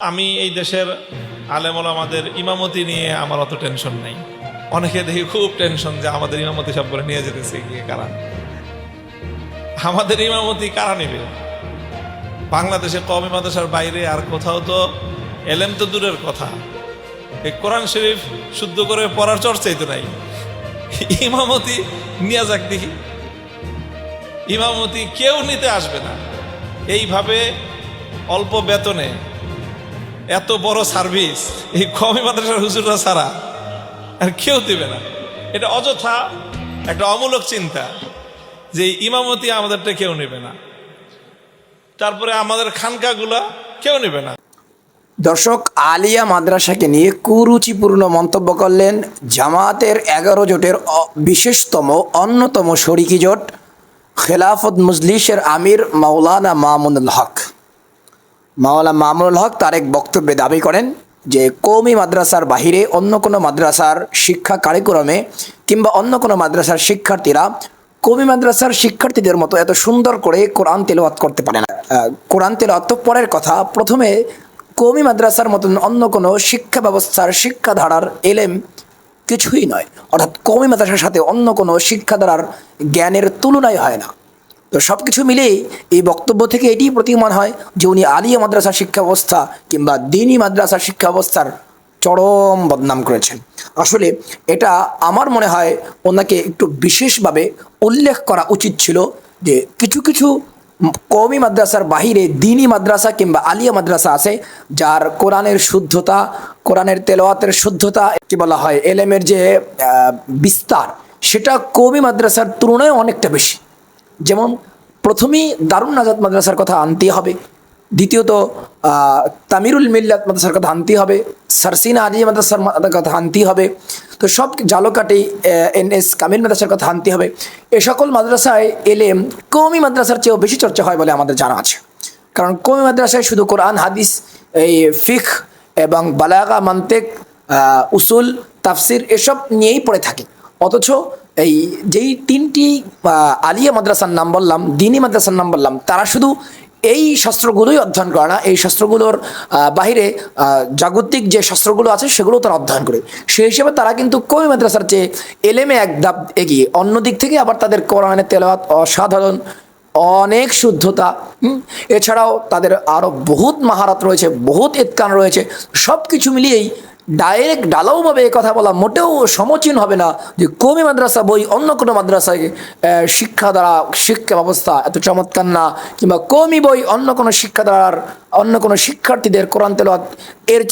আমি এই দেশের আলেম ওলামাদের ইমামতি নিয়ে আমার অত টেনশন নেই। অনেকে দেখি খুব টেনশন যে আমাদের ইমামতি সব করে নিয়ে যেতেছে গিয়ে কারা। আমাদের ইমামতি কারা নেবে? বাংলাদেশে কওমি মাদ্রাসার বাইরে আর কোথাও তো এলেম তো দূরের কথা, এই কোরআন শরীফ শুদ্ধ করে পড়ার চর্চাই তো নাই। ইমামতি নিয়ে যাক দেখি, ইমামতি কেউ নিতে আসবে না। এইভাবে অল্প বেতনে এত বড় সার্ভিস এই কওমি মাদ্রাসার হুজুররা ছাড়া আর কেউ দেবে না। এটা অযথা একটা অমূলক চিন্তা যে ইমামতি আমাদেরটা কেউ নেবে না, তারপরে আমাদের খানকাগুলা কেউ নেবে না। দর্শক, আলিয়া মাদ্রাসাকে নিয়ে কুরুচিপূর্ণ মন্তব্য করলেন জামায়াতের 11 জোটের বিশেষতম অন্যতম শরিকি জোট খেলাফত মজলিসের আমির মাওলানা মামুনুল হক। মাওলানা মামুনুল হক তার এক বক্তব্যে দাবি করেন যে কওমি মাদ্রাসার বাহিরে অন্য কোনো মাদ্রাসার শিক্ষা কারিকুলামে কিংবা অন্য কোনো মাদ্রাসার শিক্ষার্থীরা কওমি মাদ্রাসার শিক্ষার্থীদের মতো এত সুন্দর করে কোরআন তেলাওয়াত করতে পারে না। কোরআন তেলাওয়াত তো পরের কথা, প্রথমে কওমি মাদ্রাসার মতন অন্য কোনো শিক্ষা ব্যবস্থার শিক্ষাধারার এলেম কিছুই নয়, অর্থাৎ কওমি মাদ্রাসার সাথে অন্য কোনো শিক্ষাধারার জ্ঞানের তুলনাই হয় না। তো সব কিছু মিলেই এই বক্তব্য থেকে এটি প্রতীয়মান হয় যে উনি আলিয়া মাদ্রাসা শিক্ষা ব্যবস্থা কিংবা দিনী মাদ্রাসা শিক্ষা ব্যবস্থার চরম বদনাম করেছেন। আসলে এটা আমার মনে হয় ওনাকে একটু বিশেষভাবে উল্লেখ করা উচিত ছিল যে কিছু কিছু কওমি মাদ্রাসার বাহিরে দিনী মাদ্রাসা কিংবা আলিয়া মাদ্রাসা আছে যার কোরআনের শুদ্ধতা, কোরআনের তেলাওয়াতের শুদ্ধতা, কি বলা হয় এলেমের যে বিস্তার, সেটা কওমি মাদ্রাসার তুলনায় অনেকটা বেশি। যেমন প্রথমেই দারুন নাজাত মাদ্রাসার কথা আনতেই হবে, দ্বিতীয়ত তামিরুল মিল্লাত মাদ্রাসার কথা আনতেই হবে, সারসিনা আলিয়া মাদ্রাসার কথা আনতেই হবে, তো সব জালকাটি NS কামিল মাদ্রাসার কথা আনতে হবে। এ সকল মাদ্রাসায় এলেম কওমি মাদ্রাসার চেয়েও বেশি চর্চা হয় বলে আমাদের জানা আছে। কারণ কওমি মাদ্রাসায় শুধু কোরআন হাদিস, এই ফিকহ এবং বালাগা, মান্তেক, উসুল, তাফসির এসব নিয়েই পড়ে থাকে। অথচ এই যেই তিনটি আলিয়া মাদ্রাসার নাম বললাম, দিনী মাদ্রাসার নাম বললাম, তারা শুধু এই শাস্ত্রগুলোই অধ্যয়ন করে না, এই শাস্ত্রগুলোর বাহিরে জাগতিক যে শাস্ত্রগুলো আছে সেগুলো তারা অধ্যয়ন করে। সেই হিসেবে তারা কিন্তু কওমি মাদ্রাসার চেয়ে এলেমে এক ধাপ এগিয়ে। অন্য দিক থেকে আবার তাদের কোরআনের তেলাওয়াত অসাধারণ, অনেক শুদ্ধতা, এছাড়াও তাদের আরও বহুত মাহারাত রয়েছে, বহুত ইতকান রয়েছে। সব কিছু মিলিয়েই ডাইরেক্ট ডালাওভাবে কথা বলা মোটেও সমীচীন হবে না যে কওমি মাদ্রাসা বই অন্য কোনো মাদ্রাসায় শিক্ষা দ্বারা শিক্ষা ব্যবস্থা এত চমৎকার না, কিংবা কওমি বই অন্য কোনো শিক্ষা দ্বারার অন্য কোনো শিক্ষার্থীদের কোরআন তেলাওয়াত এর